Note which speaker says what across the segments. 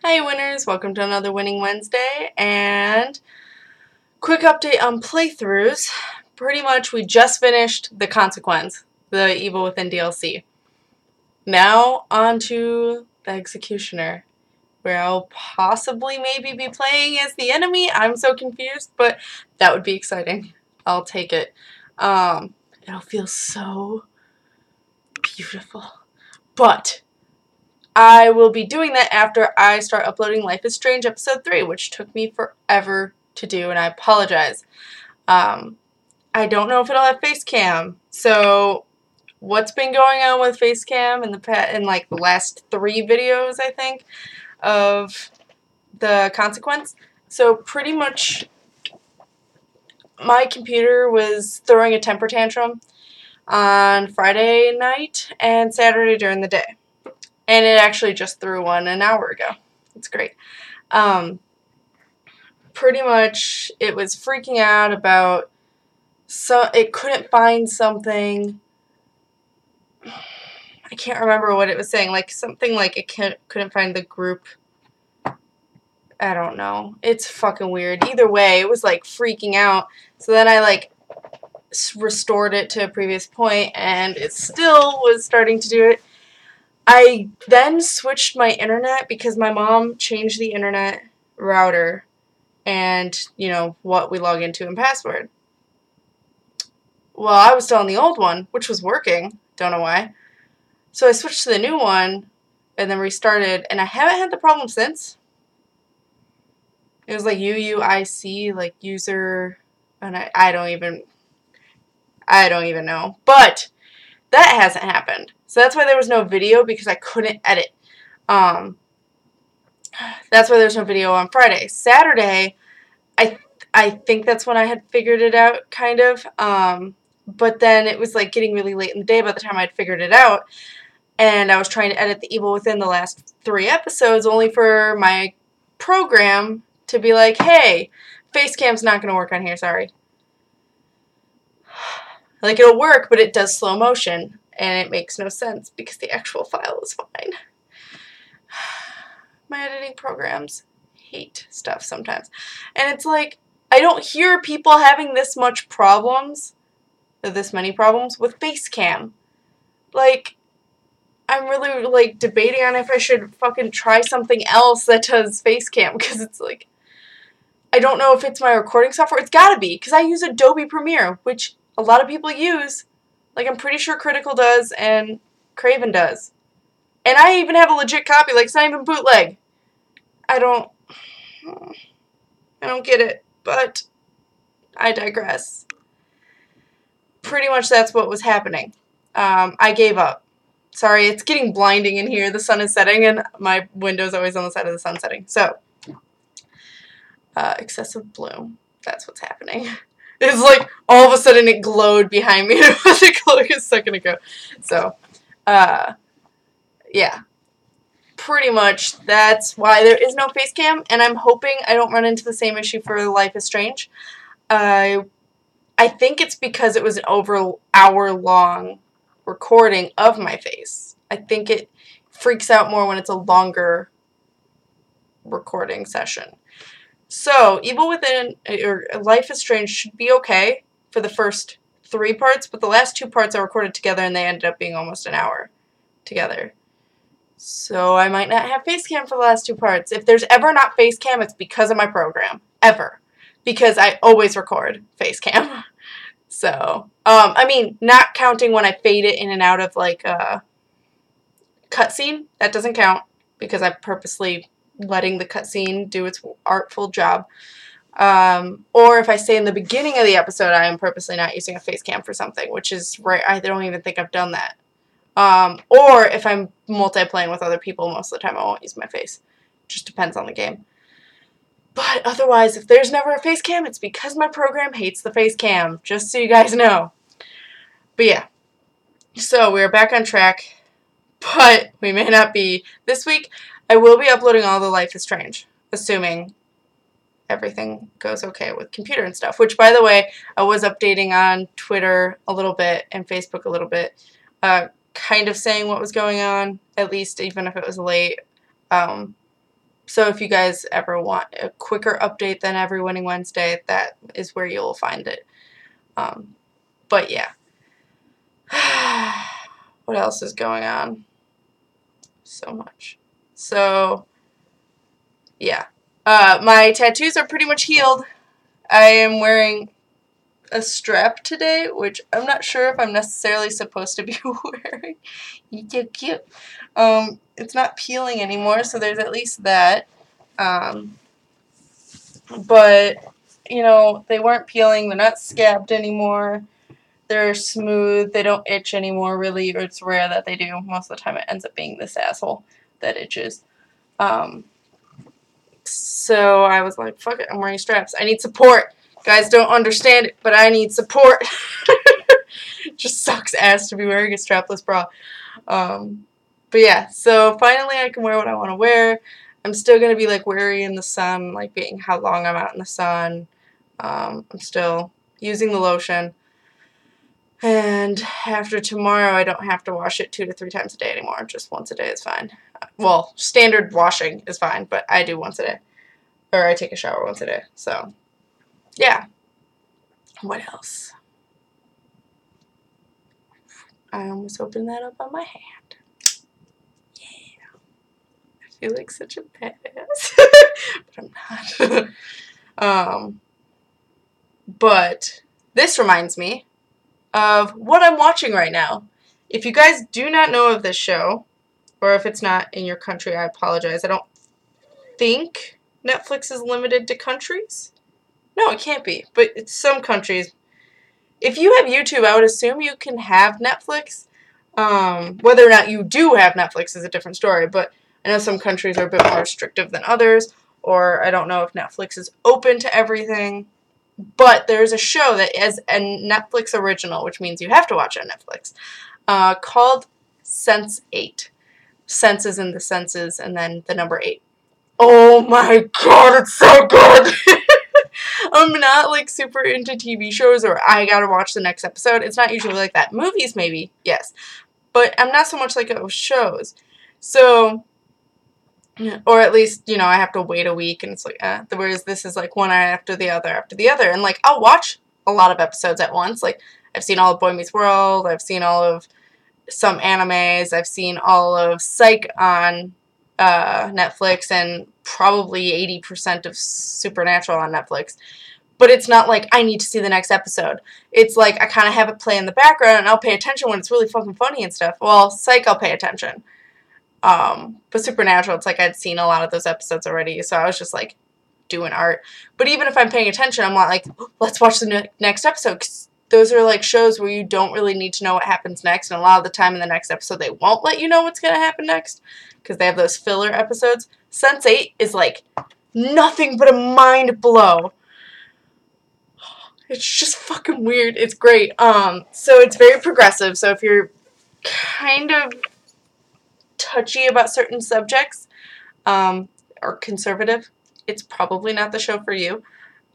Speaker 1: Hey winners, welcome to another Winning Wednesday, and quick update on playthroughs. Pretty much we just finished the Consequence, the Evil Within DLC. Now on to the Executioner, where I'll possibly maybe be playing as the enemy. I'm so confused, but that would be exciting. I'll take it. It'll feel so beautiful. But I will be doing that after I start uploading Life is Strange Episode 3, which took me forever to do, and I apologize. I don't know if it'll have face cam, so what's been going on with face cam in like the last 3 videos, I think, of the Consequence? So pretty much my computer was throwing a temper tantrum on Friday night and Saturday during the day. And it actually just threw one an hour ago. It's great. Pretty much it was freaking out about it couldn't find something. I can't remember what it was saying. Like something like it couldn't find the group. I don't know. It's fucking weird. Either way, it was like freaking out. So then I like restored it to a previous point and it still was starting to do it. I then switched my internet because my mom changed the internet router and, you know, what we log into and password. Well, I was still on the old one, which was working. Don't know why. So I switched to the new one and then restarted, and I haven't had the problem since. It was like UUIC, like user, and I don't even know. But that hasn't happened. So that's why there was no video, because I couldn't edit. That's why there's no video on Friday. Saturday, I think that's when I had figured it out, kind of. But then it was like getting really late in the day by the time I'd figured it out. And I was trying to edit the Evil Within the last 3 episodes, only for my program to be like, hey, Facecam's not going to work on here, sorry. Like, it'll work, but it does slow motion. And it makes no sense because the actual file is fine. My editing programs hate stuff sometimes. And it's like, I don't hear people having this many problems with Facecam. Like, I'm really, like, debating on if I should fucking try something else that does Facecam, because it's like, I don't know if it's my recording software. It's gotta be, because I use Adobe Premiere, which a lot of people use. Like, I'm pretty sure Critical does, and Craven does. And I even have a legit copy, like, it's not even bootleg. I don't get it, but I digress. Pretty much that's what was happening. I gave up. Sorry, it's getting blinding in here. The sun is setting, and my window's always on the side of the sun setting. So, excessive bloom. That's what's happening. It's like, all of a sudden it glowed behind me. It wasn't glowing a second ago. So, yeah. Pretty much that's why there is no face cam, and I'm hoping I don't run into the same issue for Life is Strange. I think it's because it was an over hour-long recording of my face. I think it freaks out more when it's a longer recording session. So, Evil Within, or Life is Strange, should be okay for the first 3 parts, but the last 2 parts are recorded together and they ended up being almost an hour together. So, I might not have Facecam for the last 2 parts. If there's ever not Facecam, it's because of my program. Ever. Because I always record Facecam. So, I mean, not counting when I fade it in and out of, like, a cutscene. That doesn't count, because I'm purposely letting the cutscene do its artful job. Or if I say in the beginning of the episode, I am purposely not using a face cam for something, which is right. I don't even think I've done that. Or if I'm multi-playing with other people, most of the time I won't use my face. It just depends on the game. But otherwise, if there's never a face cam, it's because my program hates the face cam, just so you guys know. But yeah, so we're back on track, but we may not be. This week, I will be uploading all the Life is Strange, assuming everything goes okay with computer and stuff, which, by the way, I was updating on Twitter a little bit and Facebook a little bit, kind of saying what was going on, at least even if it was late. So if you guys ever want a quicker update than every Winning Wednesday, that is where you'll find it. But yeah. What else is going on? So much. So, yeah. My tattoos are pretty much healed. I am wearing a strap today, which I'm not sure if I'm necessarily supposed to be wearing. You're so cute. It's not peeling anymore, so there's at least that. But, you know, they weren't peeling. They're not scabbed anymore. They're smooth. They don't itch anymore, really. It's rare that they do. Most of the time it ends up being this asshole that itches. So I was like, fuck it, I'm wearing straps. I need support. Guys don't understand it, but I need support. Just sucks ass to be wearing a strapless bra. But yeah, so finally I can wear what I want to wear. I'm still going to be like wary in the sun, like being how long I'm out in the sun. I'm still using the lotion. And after tomorrow, I don't have to wash it 2 to 3 times a day anymore. Just once a day is fine. Well, standard washing is fine, but I do once a day. Or I take a shower once a day. So, yeah. What else? I almost opened that up on my hand. Yeah. I feel like such a badass. But I'm not. But this reminds me of what I'm watching right now. If you guys do not know of this show, or if it's not in your country, I apologize. I don't think Netflix is limited to countries. No, it can't be, but it's some countries. If you have YouTube, I would assume you can have Netflix. Whether or not you do have Netflix is a different story, but I know some countries are a bit more restrictive than others, or I don't know if Netflix is open to everything. But there's a show that is a Netflix original, which means you have to watch it on Netflix, called Sense8. Sense is in the senses, and then the number 8. Oh my god, it's so good! I'm not, like, super into TV shows, or I gotta watch the next episode. It's not usually like that. Movies, maybe, yes. But I'm not so much like those shows. So, or at least, you know, I have to wait a week, and it's like, whereas this is like one after the other, and like, I'll watch a lot of episodes at once. Like, I've seen all of Boy Meets World, I've seen all of some animes, I've seen all of Psych on Netflix, and probably 80% of Supernatural on Netflix. But it's not like I need to see the next episode. It's like I kind of have it play in the background, and I'll pay attention when it's really fucking funny and stuff. Well, Psych, I'll pay attention. But Supernatural, it's like I'd seen a lot of those episodes already, so I was just like doing art. But even if I'm paying attention, I'm not like, let's watch the next episode, because those are like shows where you don't really need to know what happens next, and a lot of the time in the next episode they won't let you know what's going to happen next, because they have those filler episodes. Sense8 is like nothing but a mind blow. It's just fucking weird. It's great. So it's very progressive, so if you're kind of touchy about certain subjects, or conservative, it's probably not the show for you.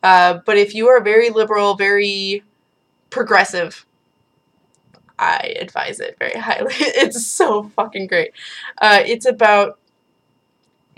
Speaker 1: But if you are very liberal, very progressive, I advise it very highly. It's so fucking great. It's about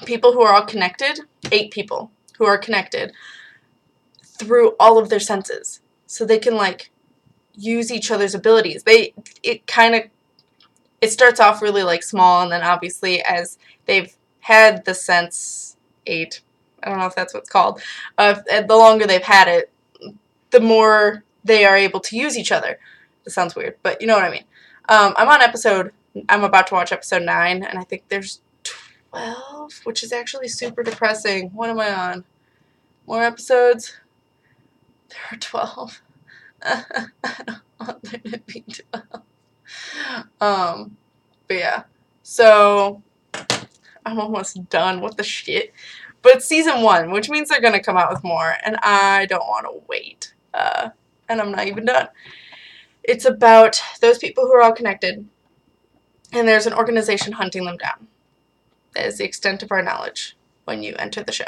Speaker 1: people who are all connected, 8 people who are connected through all of their senses. So they can, like, use each other's abilities. It starts off really, like, small, and then obviously as they've had the Sense8, I don't know if that's what it's called, the longer they've had it, the more they are able to use each other. This sounds weird, but you know what I mean. I'm about to watch episode 9, and I think there's 12, which is actually super depressing. What am I on? More episodes? There are 12. I don't want there to be 12. But yeah, so I'm almost done. What the shit? But it's season 1, which means they're gonna come out with more, and I don't want to wait. And I'm not even done. It's about those people who are all connected, and there's an organization hunting them down. That is the extent of our knowledge when you enter the show.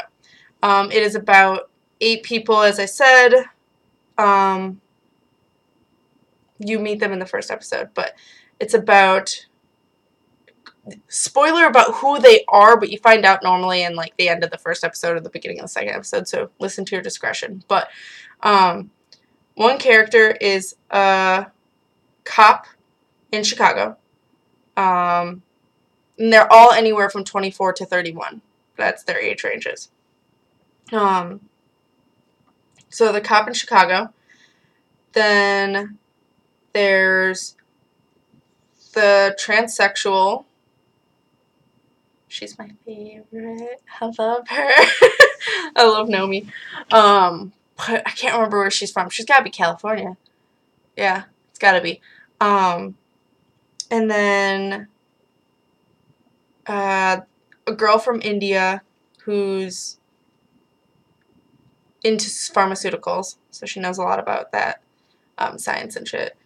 Speaker 1: It is about 8 people, as I said. You meet them in the first episode, but it's about spoiler about who they are, but you find out normally in like the end of the first episode or the beginning of the second episode, so listen to your discretion. But one character is a cop in Chicago, and they're all anywhere from 24 to 31. That's their age ranges. So the cop in Chicago, then there's the transsexual. She's my favorite. I love her. I love Nomi. But I can't remember where she's from. She's got to be California. Yeah, it's got to be. And then a girl from India who's into pharmaceuticals, so she knows a lot about that, science and shit.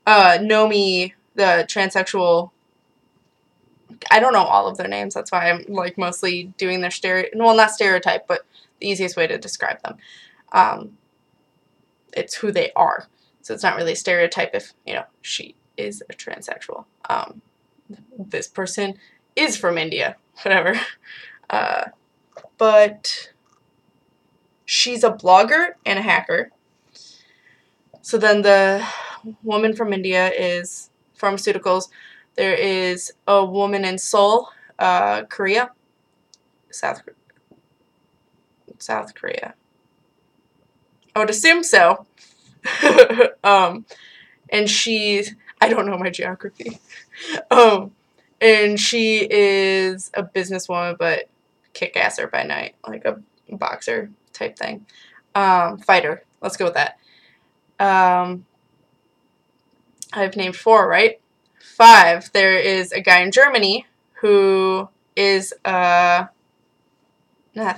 Speaker 1: Nomi, the transsexual. I don't know all of their names. That's why I'm like mostly doing their not stereotype, but the easiest way to describe them. It's who they are. So it's not really a stereotype if, she is a transsexual. This person is from India, whatever. But she's a blogger and a hacker. So then the woman from India is pharmaceuticals. There is a woman in Seoul, Korea. South Korea. I would assume so. And I don't know my geography. And she is a businesswoman, but kick-asser by night, like a boxer type thing. Fighter. Let's go with that. I've named 4, right? 5. There is a guy in Germany who is not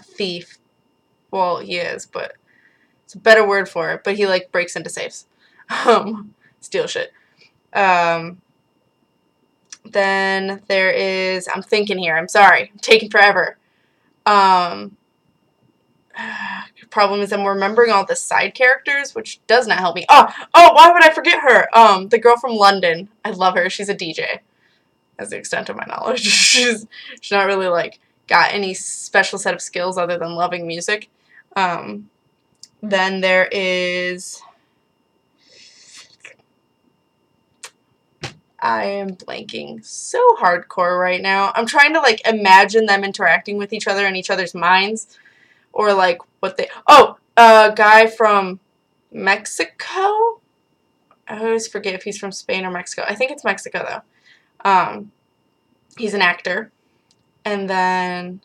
Speaker 1: thief. Well, he is, but it's a better word for it. But he like breaks into safes, steal shit. Then there is. I'm thinking here. I'm sorry. I'm taking forever. Problem is I'm remembering all the side characters, which does not help me. Oh, why would I forget her? The girl from London. I love her. She's a DJ. That's the extent of my knowledge. she's not really like got any special set of skills other than loving music. Then there is. I am blanking so hardcore right now. I'm trying to like imagine them interacting with each other in each other's minds. Or like what they... a guy from Mexico? I always forget if he's from Spain or Mexico. I think it's Mexico, though. He's an actor. And then...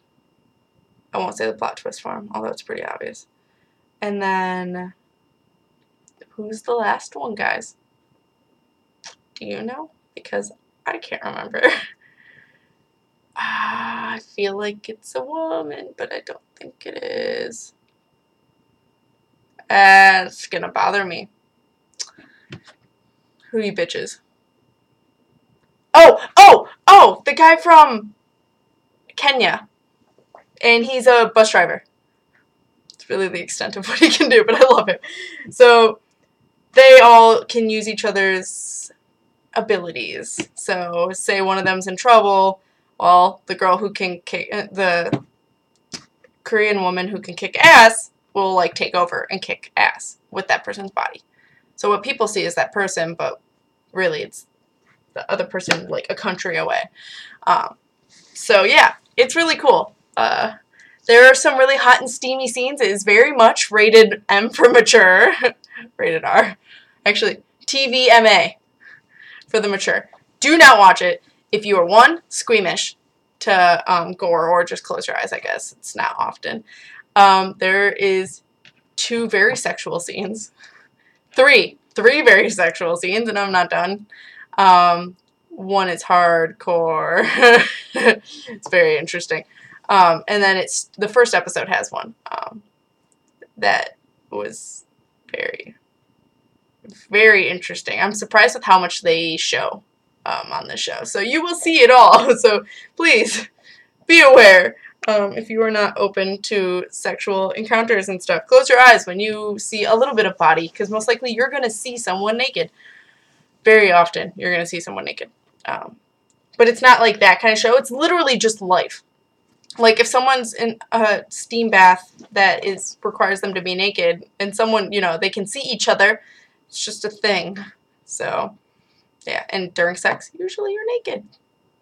Speaker 1: I won't say the plot twist for him, although it's pretty obvious. And then... Who's the last one, guys? Do you know? Because I can't remember. I feel like it's a woman, but I don't think it is. It's gonna bother me. Who you bitches? Oh! The guy from Kenya. And he's a bus driver. It's really the extent of what he can do, but I love it. So, they all can use each other's abilities. So, say one of them's in trouble. Well, the girl who can kick, the Korean woman who can kick ass will, like, take over and kick ass with that person's body. So what people see is that person, but really it's the other person, like, a country away. So, yeah, it's really cool. There are some really hot and steamy scenes. It is very much rated M for mature. Rated R. Actually, TVMA for the mature. Do not watch it. If you are, 1, squeamish to gore, or just close your eyes, I guess. It's not often. There is 2 very sexual scenes. 3 very sexual scenes, and I'm not done. 1 is hardcore. It's very interesting. And then it's the first episode has one that was very, very interesting. I'm surprised with how much they show. On the show. So you will see it all. So please be aware if you are not open to sexual encounters and stuff. Close your eyes when you see a little bit of body, because most likely you're going to see someone naked. Very often you're going to see someone naked. But it's not like that kind of show. It's literally just life. Like, if someone's in a steam bath that requires them to be naked, and someone, you know, they can see each other, it's just a thing. So, yeah, and during sex, usually you're naked.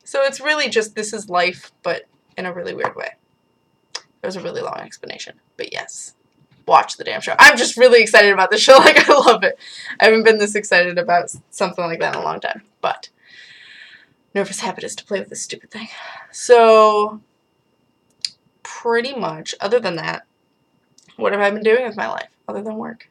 Speaker 1: So it's really just, this is life, but in a really weird way. That was a really long explanation, but yes. Watch the damn show. I'm just really excited about this show. Like, I love it. I haven't been this excited about something like that in a long time, but nervous habit is to play with this stupid thing. So, pretty much, other than that, what have I been doing with my life other than work?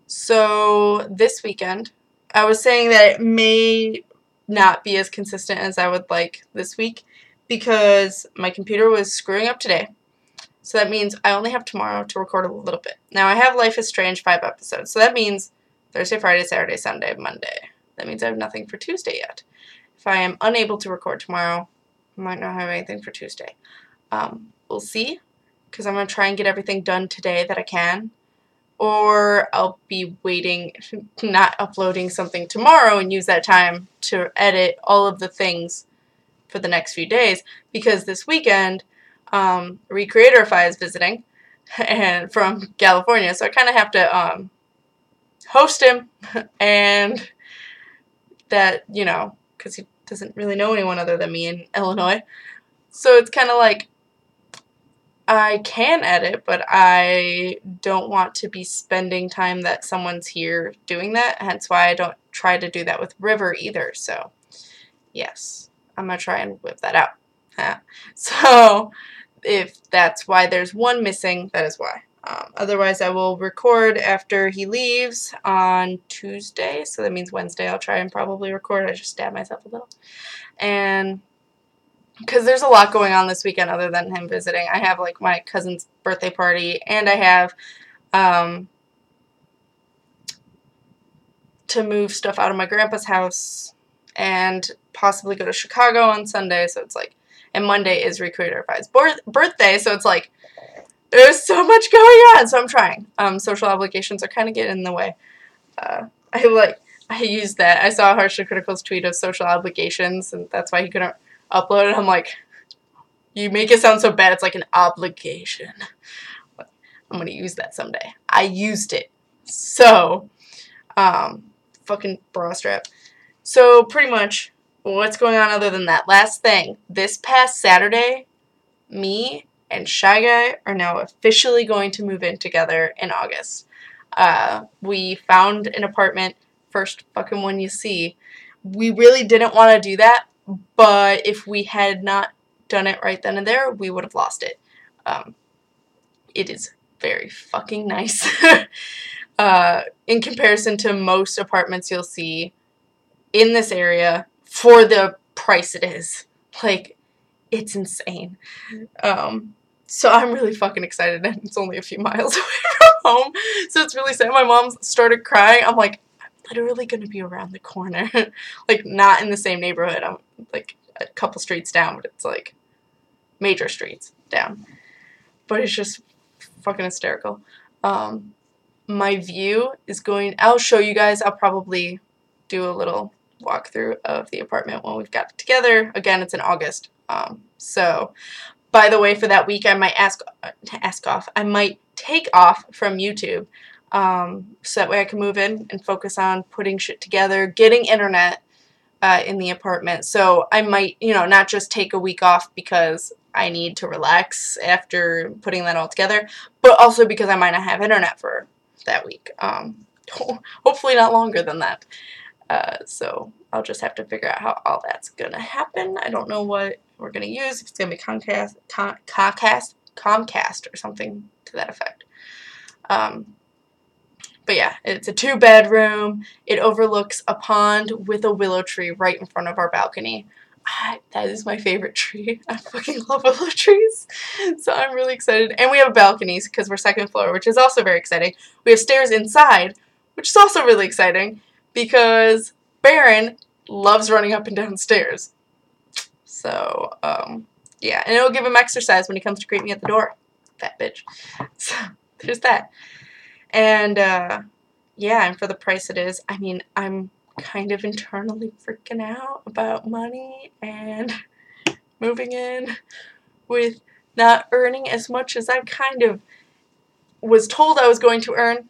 Speaker 1: So, this weekend, I was saying that it may not be as consistent as I would like this week because my computer was screwing up today. So that means I only have tomorrow to record a little bit. Now, I have Life is Strange 5 episodes. So that means Thursday, Friday, Saturday, Sunday, Monday. That means I have nothing for Tuesday yet. If I am unable to record tomorrow, I might not have anything for Tuesday. We'll see, because I'm going to try and get everything done today that I can. Or I'll be waiting, not uploading something tomorrow and use that time to edit all of the things for the next few days. Because this weekend, Recreatorify is visiting and from California, so I kind of have to host him, and that, you know, because he doesn't really know anyone other than me in Illinois, so it's kind of like I can edit, but I don't want to be spending time that someone's here doing that, hence why I don't try to do that with River either. So yes, I'm gonna try and whip that out. So if that's why there's one missing, that is why. Otherwise, I will record after he leaves on Tuesday, so that means Wednesday I'll try and probably record. I just stabbed myself a little. And because there's a lot going on this weekend other than him visiting. I have, like, my cousin's birthday party, and I have to move stuff out of my grandpa's house and possibly go to Chicago on Sunday, so it's like, and Monday is Recreatorify's birthday, so it's like, there's so much going on, so I'm trying. Social obligations are kind of getting in the way. I used that. I saw Harsha Critical's tweet of social obligations, and that's why he couldn't upload it. I'm like, you make it sound so bad, it's like an obligation. But I'm going to use that someday. I used it. So, fucking bra strap. So, pretty much, what's going on other than that? Last thing, this past Saturday, me and Shy Guy are now officially going to move in together in August. We found an apartment, first fucking one you see. We really didn't want to do that, but if we had not done it right then and there, we would have lost it. It is very fucking nice. In comparison to most apartments you'll see in this area for the price it is. Like, it's insane. So I'm really fucking excited, and it's only a few miles away from home, so it's really sad. My mom started crying. I'm like, I'm literally going to be around the corner. Like, not in the same neighborhood. I'm, like, a couple streets down, but it's, like, major streets down. But it's just fucking hysterical. My view is going, I'll show you guys. I'll probably do a little walkthrough of the apartment when we've got it together. Again, it's in August. So, by the way, for that week, I might I might take off from YouTube, so that way I can move in and focus on putting shit together, getting internet in the apartment. So I might, you know, not just take a week off because I need to relax after putting that all together, but also because I might not have internet for that week. Hopefully not longer than that. So I'll just have to figure out how all that's gonna happen. I don't know what we're gonna use. If it's gonna be Comcast or something to that effect. But yeah, it's a 2-bedroom. It overlooks a pond with a willow tree right in front of our balcony. That is my favorite tree. I fucking love willow trees. So I'm really excited. And we have balconies because we're second floor, which is also very exciting. We have stairs inside, which is also really exciting because Baron loves running up and down stairs. So, yeah. And it'll give him exercise when he comes to greet me at the door. Fat bitch. So, there's that. And, yeah, and for the price it is, I mean, I'm kind of internally freaking out about money and moving in with not earning as much as I kind of was told I was going to earn.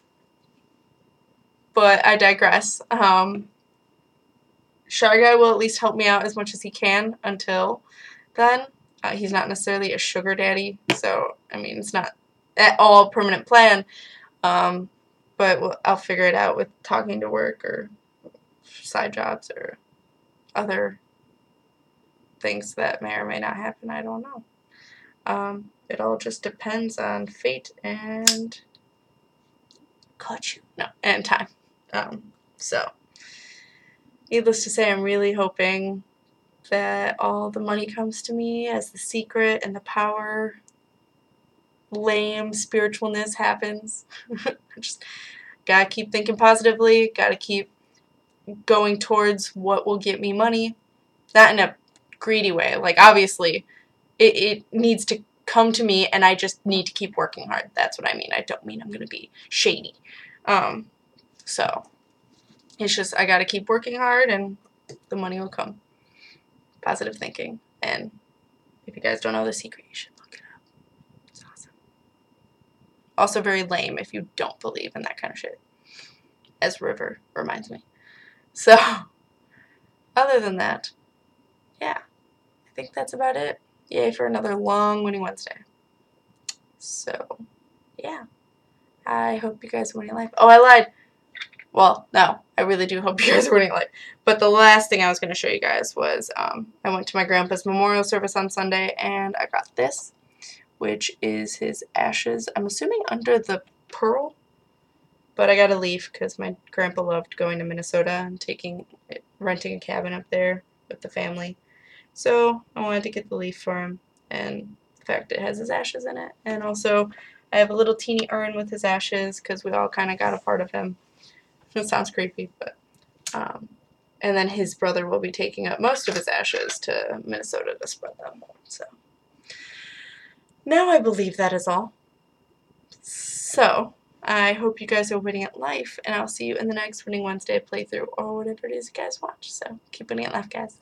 Speaker 1: But I digress. Shy Guy will at least help me out as much as he can until then. He's not necessarily a sugar daddy, so, I mean, it's not at all a permanent plan. But I'll figure it out with talking to work or side jobs or other things that may or may not happen. I don't know. It all just depends on fate and and time. So, needless to say, I'm really hoping that all the money comes to me as the secret and the power, lame spiritualness happens. Just gotta keep thinking positively, gotta keep going towards what will get me money. Not in a greedy way. Like, obviously, it needs to come to me, and I just need to keep working hard. That's what I mean. I don't mean I'm gonna be shady. So, it's just, I gotta keep working hard, and the money will come. Positive thinking. And if you guys don't know the secret, you should look it up. It's awesome. Also very lame if you don't believe in that kind of shit. As River reminds me. So, other than that, yeah. I think that's about it. Yay for another long Winning Wednesday. So, yeah. I hope you guys are winning life. Oh, I lied. Well, no, I really do hope you guys are winning life. But the last thing I was going to show you guys was I went to my grandpa's memorial service on Sunday, and I got this, which is his ashes. I'm assuming under the pearl, but I got to leave because my grandpa loved going to Minnesota and renting a cabin up there with the family. So I wanted to get the leaf for him, and the fact it has his ashes in it. And also, I have a little teeny urn with his ashes because we all kind of got a part of him. It sounds creepy, but, and then his brother will be taking up most of his ashes to Minnesota to spread them. So, now I believe that is all. So, I hope you guys are winning at life, and I'll see you in the next Winning Wednesday playthrough, or whatever it is you guys watch. So, keep winning at life, guys.